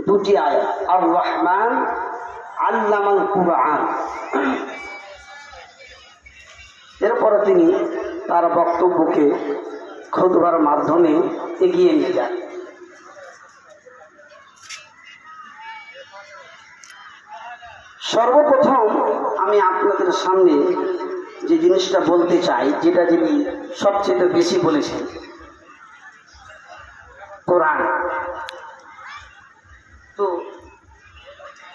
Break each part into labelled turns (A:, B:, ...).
A: দুটি আয়াত, আর রহমান আল্লামাল কুরআন। এরপরে তিনি তার বক্তব্যকে খুতবার মাধ্যমে এগিয়ে নিয়ে যান। সর্বপ্রথম আমি আপনাদের সামনে যে জিনিসটা বলতে চাই, যেটা যিনি সবচেয়ে বেশি বলেছেন, কোরআন। তো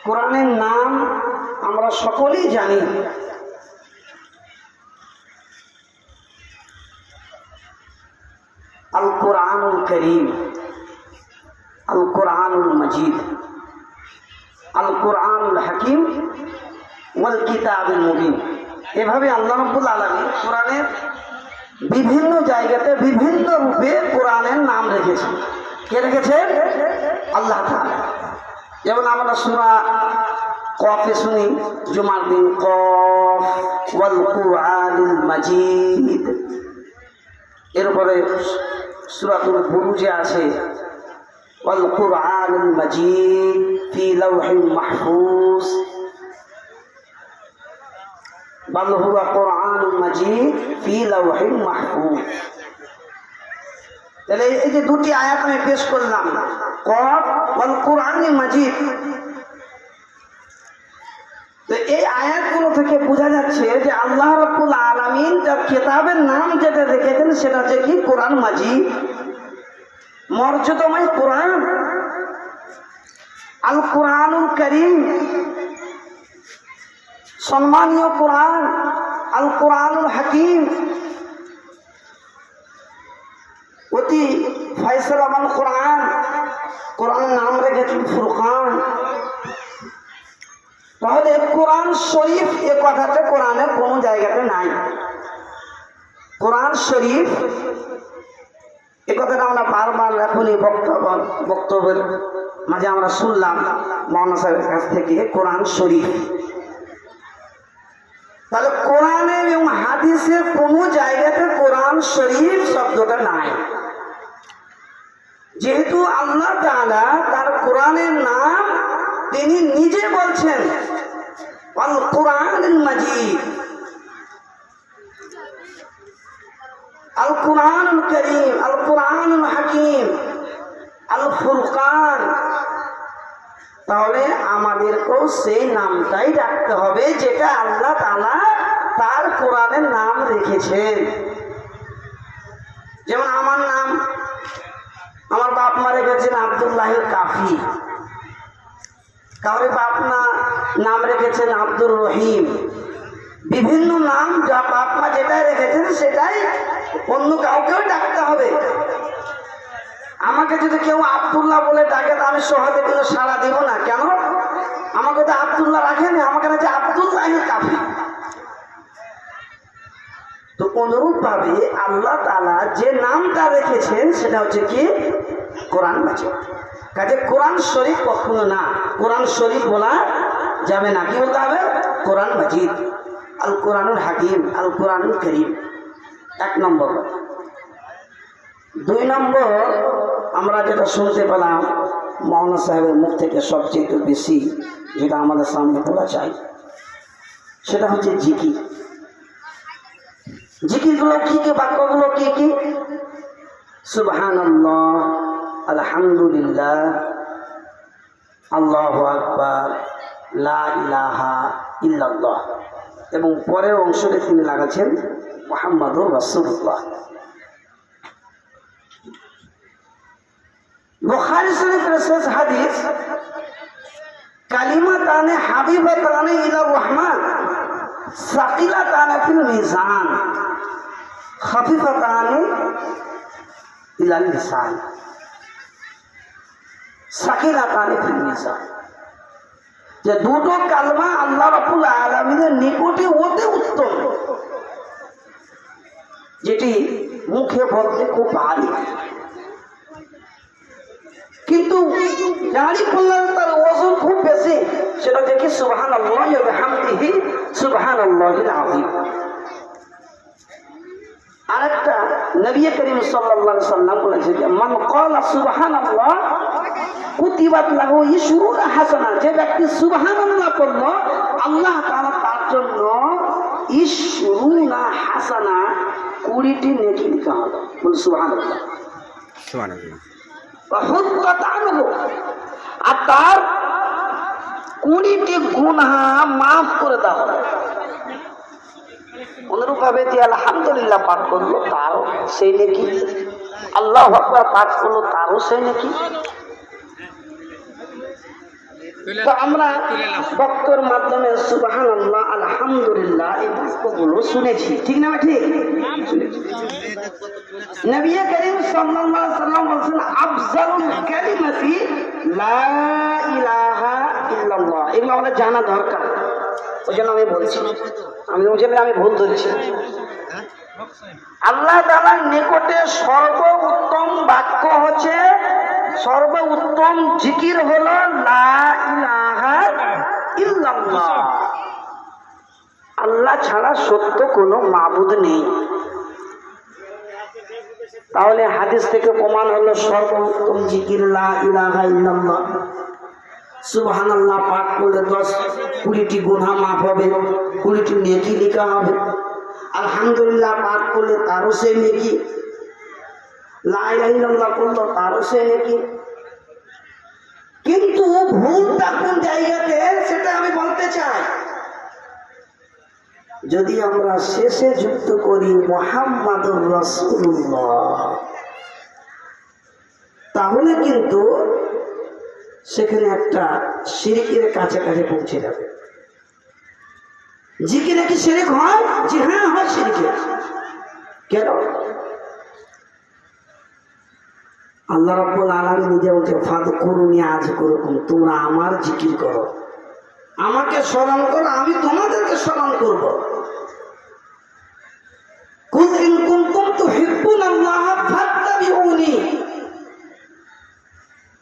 A: কোরআনের নাম আমরা সকলেই জানি। আল কোরআনুল করিম, আল কোরআনুল মজিদ, আল কোরআনুল হাকিম ওয়াল কিতাবুল মুবিন। এভাবে আল্লাহ রাব্বুল আলামিন কোরআনের বিভিন্ন জায়গাতে বিভিন্ন রূপে কোরআনের নাম রেখেছেন। কে রেখেছেন? আল্লাহ তাআলা। যেমন আমরা সূরা কফে শুনি, জুমার দিন কফ ওয়াল কোরআনুল মাজিদ। এরপরে সূরাতুল বুরুজে আছে ওয়াল কোরআনুল মাজিদ ফি লাওহিল মাহফুজ, বাল হুয়া কোরআনুল মাজিদ ফি লাওহিল মাহফুজ। তাহলে এই যে দুটি আয়াত আমি পেশ করলাম, কফ ওয়াল কোরআনুল মাজিদ, তো এই আয়াতগুলো থেকে বোঝা যাচ্ছে যে আল্লাহ রাব্বুল আলামিন তার কিতাবের নাম যেটা রেখেছেন সেটা হচ্ছে কি? কোরআন মাজিদ, মর্যাদাময় কোরআন। আল কোরআনুল কারীম, সম্মানীয় কোরআন। আল কোরআনুল হাকিম, অতি ফয়সালামান কোরআন। কোরআনের নাম রেখেছেন ফুরকান। তাহলে কোরআন শরীফ এ কথাটা কোরআনের কোনো জায়গাতে নাই। কোরআন শরীফ এ কথাটা আমরা বারবার এখনই বক্তব্যের মাঝে আমরা শুনলাম মাওলানা সাহেবের কাছ থেকে, কোরআন শরীফ। তাহলে কোরআনে এবং হাদিসের কোনো জায়গাতে কোরআন শরীফ শব্দটা নাই। যেহেতু আল্লাহ তাআলা তার কোরআনের নাম তিনি নিজে বলছেন আল কোরআনুল মাজিদ, আল কোরআনুল কারীম, আল কোরআনুল হাকিম, আল ফুরকান। তাহলে আমাদেরকেও সেই নামটাই রাখতে হবে যেটা আল্লাহ তাআলা তার কোরআনের নাম রেখেছেন। যেমন আমার নাম, আমার বাপ মা রেখেছেন আব্দুল্লাহিল কাফি, কাউরে বাপ মা নাম রেখেছেন আব্দুর রহিম। বিভিন্ন নাম যা বাপ মা যেটাই রেখেছেন সেটাই অন্য কাউকেও ডাকতে হবে। আমাকে যদি কেউ আব্দুল্লাহ বলে ডাকে তা আমি সহজে কিন্তু সাড়া দিব না। কেন? আমাকে তো আব্দুল্লাহ রাখেনি, আমাকে রাখছে আব্দুল্লাহিল কাফি। তো অনুরূপ ভাবে আল্লাহ তাআলা যে নামটা রেখেছেন সেটা হচ্ছে কি? কোরআন মাজিদ। কাজে কোরআন শরীফ কখনো না, কোরআন শরীফ বলা যাবে না। কি বলতে হবে? কোরআন মাজিদ, আল কোরআনুল হাকিম, আল কোরআনুল কারীম। এক নম্বর। দুই নম্বর, আমরা যেটা শুনতে পেলাম মাওলানা সাহেবের মুখ থেকে সবচেয়ে বেশি, যেটা আমাদের সামনে বলা চাই, সেটা হচ্ছে জিকির। জিকিরগুলো কি কি? বাক্যগুলো কি কি? সুবহানাল্লাহ, আলহামদুলিল্লাহ, আল্লাহু আকবার, লা ইলাহা ইল্লাল্লাহ, এবং পরের অংশটি তিনি লাগাচ্ছেন মুহাম্মাদুর রাসূলুল্লাহ। বুখারী শরীফের শেষ হাদিস, কালিমাতানে হাবিবাতানে ইলা রহমান সাকিলাতানে ফিল মিজান খাফিফাতানে ইলাল লিসান সাকিলাতানে ফিল মিজান। যে দুটো কালমা আল্লাহ রাব্বুল আলামিনের নিকটে অতি উত্তম, যেটি মুখে বলতে খুব ভারী, কিন্তু দাঁড়ি করলে তার ওজন খুব বেশি। সেটা দেখি সুবহানাল্লাহ ওয়া বিহামদিহি সুবহানাল্লাহিল আযীম। আরেকটা নবী করিম সাল্লাল্লাহু আলাইহি ওয়াসাল্লাম বলেছেন যে মান ক্বালা সুবহানাল্লাহ কুতিবাত লাহু ইশরুনা হাসানা, যে ব্যক্তি সুবহানাল্লাহ পড়ল আল্লাহ তাআলা তার জন্য ইশরুনা হাসানা 20টি নেকি লিখা হলো। বল সুবহানাল্লাহ।
B: সুবহানাল্লাহ।
A: ওয়া হুত্তাত আনহু, আর তার 20টি গুনাহ মাফ করে দেওয়া হলো। অনুরূপভাবে যে আলহামদুলিল্লাহ পাঠ করলো তারও সেই নেকি, আল্লাহু আকবার পাঠ করলো তারও সেই নেকি। তো আমরা বক্তর মাধ্যমে সুবহানাল্লাহ আলহামদুলিল্লাহ এই বাক্যগুলো শুনেছি, ঠিক না ঠিক? নবী করিম সাল্লাল্লাহু আলাইহি ওয়াসাল্লাম বলেছেন আফজালুল কালিমাতি লা ইলাহা ইল্লাল্লাহ। এগুলো আমাদের জানা দরকার, ওই জন্য আমি বলছি, আমি ভুল ধরেছি। আল্লাহ তাআলার নিকটে সর্বোত্তম বাক্য হচ্ছে, সর্বোত্তম জিকির হলো লা ইলাহা ইল্লাল্লাহ। আল্লাহ ছাড়া সত্য কোনো মাবুদ নেই। তাহলে হাদিস থেকে প্রমাণ হলো সর্বোত্তম জিকির লা ইলাহা ইল্লাল্লাহ। সুবহানাল্লাহ পাঠ করলে 10-20টি গুনাহ মাফ হবে, 20টি নেকি লেখা হবে। আলহামদুলিল্লাহ পাঠ করলে তারও সেই নেকি, লা ইলাহা ইল্লাল্লাহ পড়লো তারও সেই নেকি। কিন্তু ভুলটা কোন জায়গাতে সেটা আমি বলতে চাই। যদি আমরা শেষে যুক্ত করি মুহাম্মাদুর রাসূলুল্লাহ, তাহলে কিন্তু সেখানে একটা শিরকের কাছাকাছি পৌঁছে যাবে। জিকিরে কি শিরক হয়? জি হ্যাঁ, হয় শিরক। কেন? আল্লাহ রাব্বুল আলামিন নিজে বলছে ফাযকুরুনি আযকুরুকুম, তোমরা আমার জিকির করো, আমাকে স্মরণ করো, আমি তোমাদেরকে স্মরণ করব। কুল ইন কুনতুম তুহিব্বুনাল্লাহ ফাত্তাবিউনি,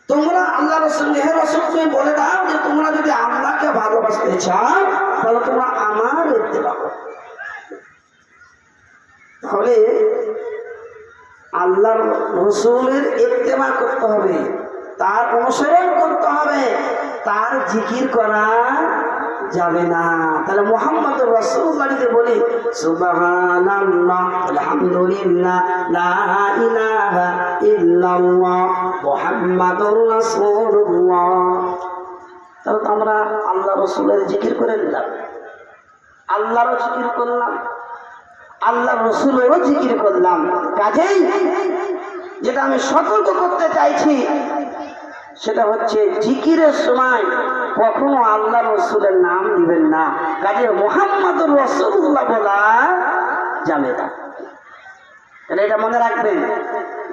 A: তোমরা আল্লাহ রাসূল হে রাসূল তুমি বলে দাও যে তোমরা যদি আল্লাহকে ভালোবাসতে চাও তাহলে তোমরা আমার ইত্তেবা করো। তাহলে আল্লাহর রাসূলের ইত্তেবা করতে হবে, তার অনুসরণ করতে হবে, তার জিকির করা যাবে না। তাহলে মুহাম্মদুর রাসূলুল্লাহ যদি বলি সুবহানাল্লাহ আলহামদুলিল্লাহ লা ইলাহা ইল্লাল্লাহ মুহাম্মাদুর রাসূলুল্লাহ, তাহলে তো আমরা আল্লাহ রাসূলের জিকির করে নিলাম, আল্লাহরও জিকির করলাম, আল্লাহ রাসূলেরও জিকির করলাম। কাজেই যেটা আমি সতর্ক করতে চাইছি সেটা হচ্ছে জিকিরের সময় কখনো আল্লাহ রাসূলের নাম দিবেন না, কাজে মুহাম্মাদুর রাসূলুল্লাহ বলা যাবে না। তাহলে এটা মনে রাখবেন,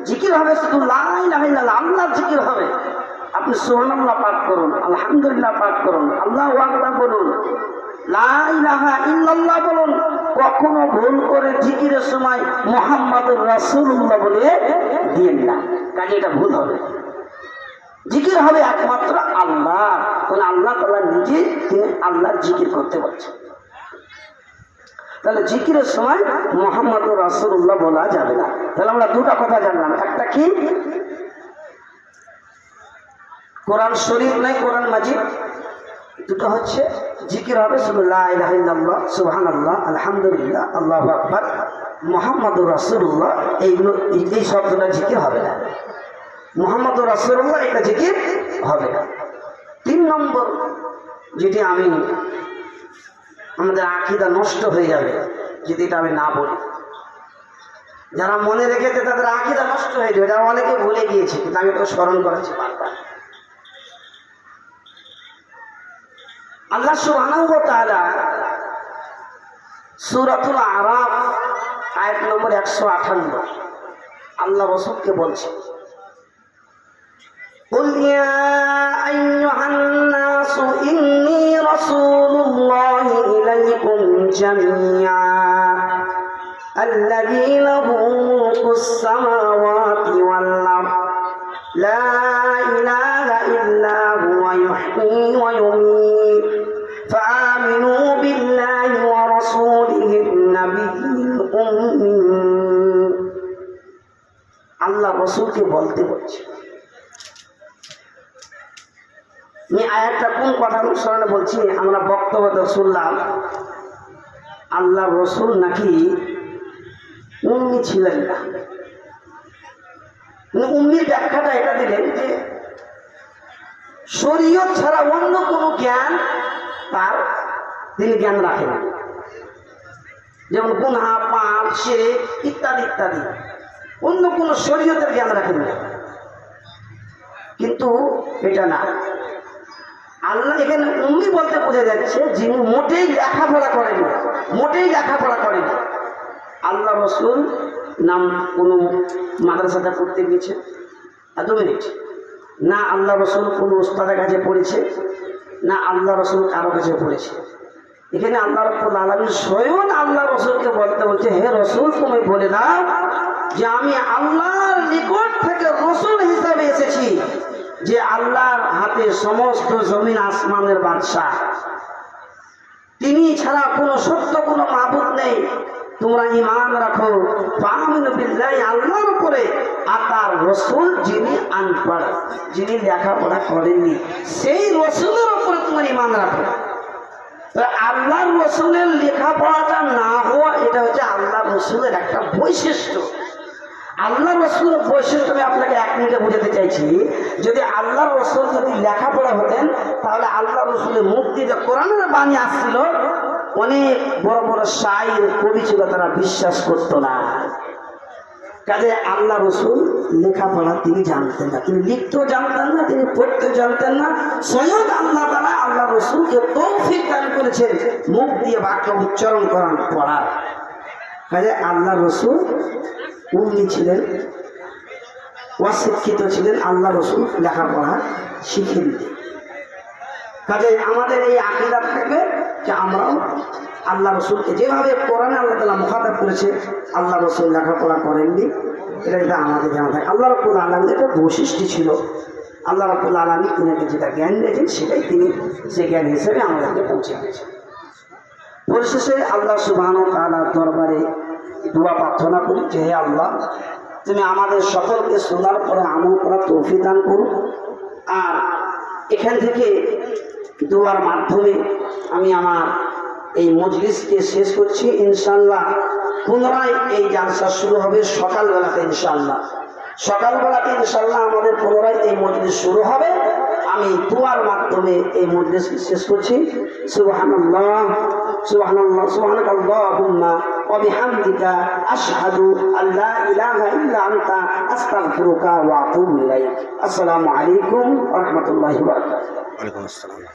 A: জিকির হবে শুধু লা ইলাহা ইল্লাল্লাহ, আল্লাহর জিকির হবে। আপনি সুবহানাল্লাহ পাঠ করুন, আলহামদুলিল্লাহ পাঠ করুন, আল্লাহু আকবার বলুন, লা ইলাহা ইল্লাল্লাহ বলুন। কখনো ভুল করে জিকিরের সময় মুহাম্মাদুর রাসূলুল্লাহ বলে দিয়েন না, কাজে এটা ভুল হবে। জিকির হবে একমাত্র আল্লাহ, কারণ আল্লাহ তাআলা নিজে তিনি আল্লাহর জিকির করতে বলছেন। তাহলে জিকিরের সময় মুহাম্মাদুর রাসূলুল্লাহ বলা যাবে না। তাহলে আমরা দুটা কথা জানলাম, একটা কি কোরআন শরীফ নাই কোরআন মাজিদ, দুটো হচ্ছে জিকির হবে শুধু লা ইলাহা ইল্লাল্লাহ সুবহানাল্লাহ আলহামদুলিল্লাহ আল্লাহু আকবার মুহাম্মাদুর রাসূলুল্লাহ, এইগুলো এই শব্দটা জিকির হবে না। মুহাম্মাদুর রাসূলুল্লাহ এটা জিকির হবে না। 3 নম্বর যেটি আমি আমাদের আকীদা নষ্ট হয়ে যাবে যদি এটা আমি না বলি। যারা মনে রেখেছে তাদের আকীদা নষ্ট হয়ে যাবে, যারা অনেকে ভুলে গিয়েছে, কিন্তু আমি তো স্মরণ করেছি বারবার। আল্লাহ সুবহানাহু ওয়া তাআলা সূরাতুল আরাফ আয়াত নম্বর 158 আল্লাহ রাসূলকে বলছে, قل يا أيها الناس إني رسول الله إليكم جميعا الذي له ملك السماوات والأرض لا إله إلا هو يحيي ويميت فآمنوا بالله ورسوله النبي الأمي। আল্লাহ রাসূলকে বলতে বলছে আমি আয়াতটা কোন কথা অনুসরণে বলছি, আমরা বক্তব্য শুনলাম আল্লাহ রসুল নাকি উম্মি ছিলেন না। উম্মির ব্যাখ্যাটা এটা দিলেন যে শরীয়ত ছাড়া অন্য কোনো জ্ঞান তার তিনি জ্ঞান রাখেন, যেমন গুনাহ, পাপ, শিরক ইত্যাদি ইত্যাদি, অন্য কোনো শরীয়তের জ্ঞান রাখেন না। কিন্তু এটা না, আল্লাহ এখানে উম্মি বলতে বোঝা যাচ্ছে যিনি মোটেই লেখাপড়া করেন, মোটেই লেখাপড়া করেন। আল্লাহ রসুল নাম কোনো মাদ্রাসাতে পড়তে গিয়েছে, 2 মিনিট, না আল্লাহ রসুল কোনো উস্তাদের কাছে পড়েছে, না আল্লাহ রসুল কারো কাছে পড়েছে। এখানে আল্লাহ রাব্বুল আলামিন স্বয়ং আল্লাহ রসুলকে বলছে, হে রসুল তুমি বলে দাও যে আমি আল্লাহর নিকট থেকে রসুল হিসাবে এসেছি, যে আল্লাহর হাতে সমস্ত জমিন আসমানের বাদশা, তিনি ছাড়া কোনো সত্য কোনো মাবুদ নেই, তোমরা ঈমান রাখো। ফাআমিনু বিল্লাহি, আল্লাহর উপরে, আর তার রসুল যিনি আনপড়, যিনি লেখাপড়া করেননি, সেই রসুলের উপরে তোমরা ঈমান রাখো। আল্লাহর রসুলের লেখাপড়াটা না হওয়া, এটা হচ্ছে আল্লাহ রসুলের একটা বৈশিষ্ট্য। আল্লাহ রসুলের বৈশিষ্ট্য আমি আপনাকে 1 মিনিটে বোঝাতে চাইছি। যদি আল্লাহ রসুল যদি লেখাপড়া হতেন, তাহলে আল্লাহ রসুলের মুখ দিয়ে যে কোরআনের বাণী আসছিল, অনেক বড় বড় শায়ের কবি ছিল, তারা বিশ্বাস করত না। কাজে আল্লাহ রসুল লেখাপড়া তিনি জানতেন না, তিনি লিখতেও জানতেন না, তিনি পড়তেও জানতেন না। স্বয়ং আল্লাহ তাআলা আল্লাহ রসুলকে তৌফিক দান করেছেন মুখ দিয়ে বাক্য উচ্চারণ করার, পড়ার। কাজে আল্লাহ রসুল উম্মি ছিলেন, অশিক্ষিত ছিলেন, আল্লাহ রসুল লেখাপড়া শিখে দিতেন। কাজে আমাদের এই আকীদা থাকবে যে আমরাও আল্লাহ রসুলকে যেভাবে কোরআনে আল্লাহ তাআলা মুখাতাব করেছে, আল্লাহ রসুল লেখাপড়া করেননি, এটা আমাদের জানা থাকে। আল্লাহ রাব্বুল আলামিন একটা বৈশিষ্ট্য ছিল, আল্লাহ রাব্বুল আলামিন তিনাকে যেটা জ্ঞান দিয়েছেন সেটাই তিনি সে জ্ঞান হিসেবে আমাদেরকে পৌঁছে দিয়েছেন। পরিশেষে আল্লাহ সুবহানাহু ওয়া তাআলার দরবারে দোয়া প্রার্থনা করি যে হে আল্লাহ, তুমি আমাদের সকলকে শোনার পরে আমল করার তৌফিক দান করো। আর এখান থেকে দোয়ার মাধ্যমে আমি আমার এই মজলিসকে শেষ করছি। ইনশাআল্লাহ পুনরায় এই জালসা শুরু হবে সকালবেলাতে, ইনশাআল্লাহ সকালবেলাতে ইনশাআল্লাহ আমাদের পুনরায় এই মজলিস শুরু হবে। আমি দোয়ার মাধ্যমে এই মজলিস শেষ করছি। সুবহানাল্লাহ সুবহানাল্লাহ সুবহানাকাল্লাহুম্মা ওয়া বিহামদিকা আশহাদু আল্লা ইলাহা ইল্লা আনতা আস্তাগফিরুকা ওয়া আতুবু ইলাইক। আসসালামু আলাইকুম ওয়া রাহমাতুল্লাহি ওয়া বারাকাতুহু।
B: ওয়ালাইকুম আসসালাম।